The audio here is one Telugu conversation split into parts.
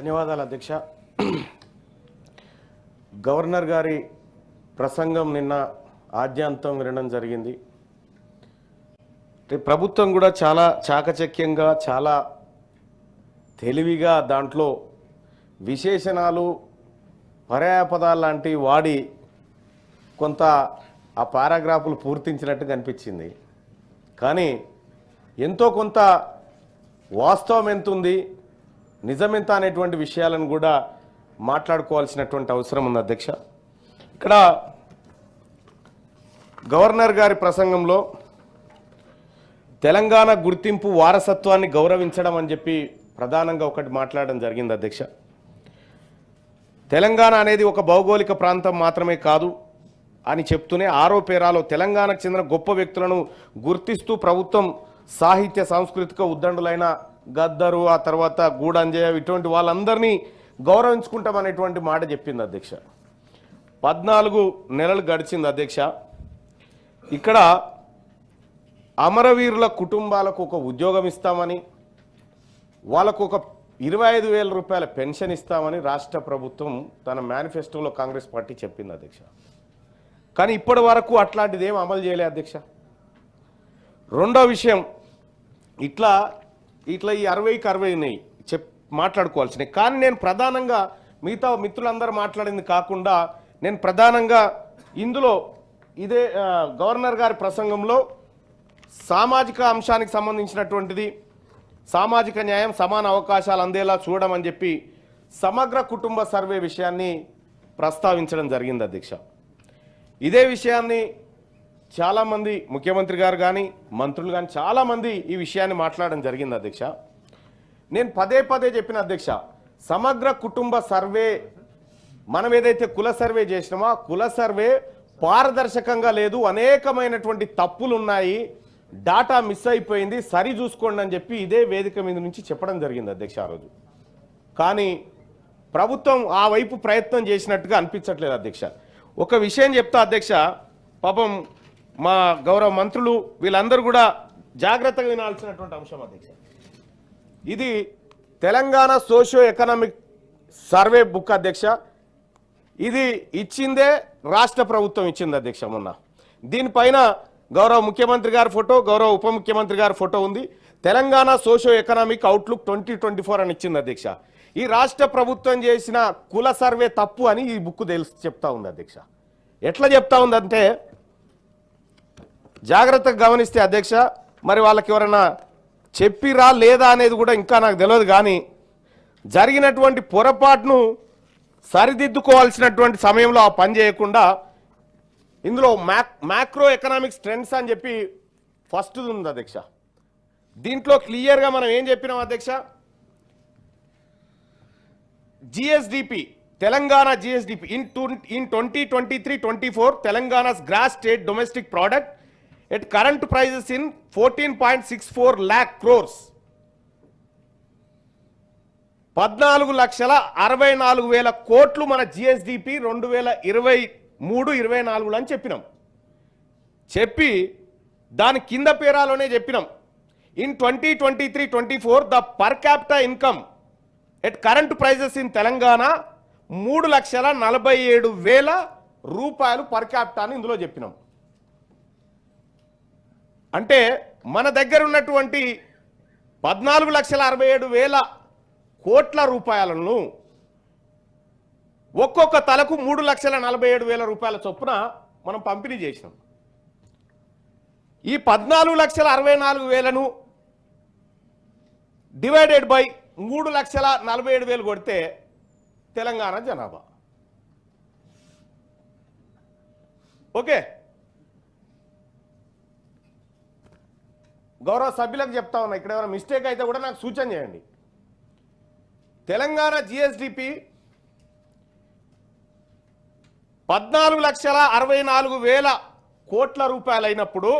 ధన్యవాదాలు అధ్యక్ష. గవర్నర్ గారి ప్రసంగం నిన్న ఆద్యాంతం వినడం జరిగింది. ప్రభుత్వం కూడా చాలా చాకచక్యంగా చాలా తెలివిగా దాంట్లో విశేషణాలు పర్యాయపదాలు లాంటివి వాడి కొంత ఆ పారాగ్రాఫులు పూర్తించినట్టు కనిపించింది. కానీ ఎంతో కొంత వాస్తవం ఎంత ఉంది, నిజమెంత అనేటువంటి విషయాలను కూడా మాట్లాడుకోవాల్సినటువంటి అవసరం ఉంది అధ్యక్ష. ఇక్కడ గవర్నర్ గారి ప్రసంగంలో తెలంగాణ గుర్తింపు వారసత్వాన్ని గౌరవించడం అని చెప్పి ప్రధానంగా ఒకటి మాట్లాడడం జరిగింది అధ్యక్ష. తెలంగాణ అనేది ఒక భౌగోళిక ప్రాంతం మాత్రమే కాదు అని చెప్తూనే ఆరో పేరాలో తెలంగాణకు చెందిన గొప్ప వ్యక్తులను గుర్తిస్తూ ప్రభుత్వం సాహిత్య సాంస్కృతిక ఉద్దండులైన గద్దరు, ఆ తర్వాత గూడంజయ, ఇటువంటి వాళ్ళందరినీ గౌరవించుకుంటామనేటువంటి మాట చెప్పింది అధ్యక్ష. 14 నెలలు గడిచింది అధ్యక్ష. ఇక్కడ అమరవీరుల కుటుంబాలకు ఒక ఉద్యోగం ఇస్తామని, వాళ్ళకు ఒక 25,000 రూపాయల పెన్షన్ ఇస్తామని రాష్ట్ర ప్రభుత్వం తన మేనిఫెస్టోలో కాంగ్రెస్ పార్టీ చెప్పింది అధ్యక్ష. కానీ ఇప్పటి వరకు అట్లాంటిది ఏం అమలు చేయలే అధ్యక్ష. రెండో విషయం, ఇట్లా ఈ 60కి 60 ఉన్నాయి మాట్లాడుకోవాల్సినవి. కానీ నేను ప్రధానంగా మిగతా మిత్రులందరూ మాట్లాడింది కాకుండా నేను ప్రధానంగా ఇందులో ఇదే గవర్నర్ గారి ప్రసంగంలో సామాజిక అంశానికి సంబంధించినటువంటిది, సామాజిక న్యాయం సమాన అవకాశాలు అందేలా చూడమని చెప్పి సమగ్ర కుటుంబ సర్వే విషయాన్ని ప్రస్తావించడం జరిగింది అధ్యక్ష. ఇదే విషయాన్ని చాలామంది ముఖ్యమంత్రి గారు కానీ మంత్రులు కానీ చాలామంది ఈ విషయాన్ని మాట్లాడడం జరిగింది అధ్యక్ష. నేను పదే పదే చెప్పిన అధ్యక్ష, సమగ్ర కుటుంబ సర్వే మనం ఏదైతే కుల సర్వే చేసినామో ఆ కుల సర్వే పారదర్శకంగా లేదు, అనేకమైనటువంటి తప్పులు ఉన్నాయి, డాటా మిస్ అయిపోయింది, సరి చూసుకోండి అని చెప్పి ఇదే వేదిక మీద నుంచి చెప్పడం జరిగింది అధ్యక్ష ఆ రోజు. కానీ ప్రభుత్వం ఆ వైపు ప్రయత్నం చేసినట్టుగా అనిపించట్లేదు అధ్యక్ష. ఒక విషయం చెప్తా అధ్యక్ష, పాపం మా గౌరవ మంత్రులు వీళ్ళందరూ కూడా జాగ్రత్తగా వినాల్సినటువంటి అంశం అధ్యక్ష. ఇది Telangana socio economic survey book అధ్యక్ష. ఇది ఇచ్చిందే రాష్ట్ర ప్రభుత్వం ఇచ్చింది అధ్యక్ష మొన్న. దీనిపైన గౌరవ ముఖ్యమంత్రి గారి ఫోటో, గౌరవ ఉప ముఖ్యమంత్రి గారి ఫోటో ఉంది. తెలంగాణ సోషియో ఎకనామిక్ అవుట్లుక్ 2024 అని ఇచ్చింది అధ్యక్ష. ఈ రాష్ట్ర ప్రభుత్వం చేసిన కుల సర్వే తప్పు అని ఈ బుక్ చెప్తా ఉంది అధ్యక్ష. ఎట్లా చెప్తా ఉందంటే జాగ్రత్తగా గమనిస్తే అధ్యక్ష, మరి వాళ్ళకి ఎవరైనా చెప్పిరా లేదా అనేది కూడా ఇంకా నాకు తెలియదు. కానీ జరిగినటువంటి పొరపాటును సరిదిద్దుకోవాల్సినటువంటి సమయంలో ఆ పని చేయకుండా ఇందులో మ్యాక్రో ఎకనామిక్స్ ట్రెండ్స్ అని చెప్పి ఫస్ట్ ఉంది అధ్యక్ష. దీంట్లో క్లియర్గా మనం ఏం చెప్పినాం అధ్యక్ష, GSDP Telangana GSDP in 2023-24 తెలంగాణ's gross state domestic product at current prices in 14.64 lakh crores 14,64,000 కోట్లు మన జిఎస్డిపి 2023-24 అని చెప్పినాం. చెప్పి దాని కింద పేరాలోనే చెప్పినాం, in 2023-24 the per capita income at current prices in Telangana 3,47,000 రూపాయలు పర్ క్యాపిటా అని ఇందులో చెప్పినాం. అంటే మన దగ్గర ఉన్నటువంటి 14,67,000 కోట్ల రూపాయలను ఒక్కొక్క తలకు 3,47,000 రూపాయల చొప్పున మనం పంపిణీ చేసినాం. ఈ 14,64,000ను డివైడెడ్ బై 3,47,000 కొడితే తెలంగాణ జనాభా. ఓకే, గౌరవ సభ్యులకు చెప్తా ఉన్నా, ఇక్కడ ఏమైనా మిస్టేక్ అయితే కూడా నాకు సూచన చేయండి. తెలంగాణ జిఎస్డిపి 14,64,000 కోట్ల రూపాయలు అయినప్పుడు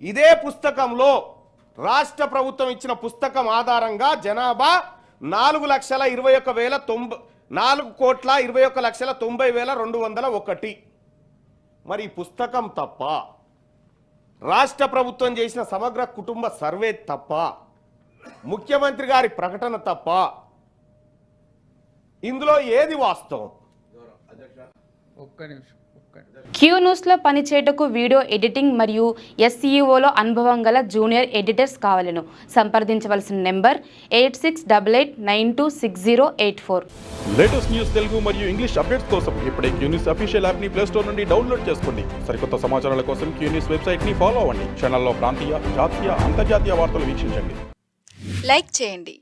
ఇదే పుస్తకంలో రాష్ట్ర ప్రభుత్వం ఇచ్చిన పుస్తకం ఆధారంగా జనాభా 4,21,90,201. మరి ఈ పుస్తకం తప్ప, రాష్ట్ర ప్రభుత్వం చేసిన సమగ్ర కుటుంబ సర్వే తప్ప, ముఖ్యమంత్రి గారి ప్రకటన తప్ప, ఇందులో ఏది వాస్తవం? క్యూ న్యూస్లో పనిచేయటకు వీడియో ఎడిటింగ్ మరియు SEOలో అనుభవం గల జూనియర్ ఎడిటర్స్ కావాలను. సంప్రదించవలసిన నెంబర్ 8688926084. లేటెస్ట్ న్యూస్ తెలుగు మరియు ఇంగ్లీష్ అప్డేట్స్ కోసం ఇప్పుడే క్యూ న్యూస్ అఫీషియల్ యాప్ ని ప్లే స్టోర్ నుండి డౌన్లోడ్ చేసుకోండి. సరికొత్త సమాచారాల కోసం క్యూ న్యూస్ వెబ్సైట్ ని ఫాలో అవ్వండి. ఛానల్లో ప్రాంతీయ, జాతీయ, అంతర్జాతీయ వార్తలు వీక్షించండి. లైక్ చేయండి.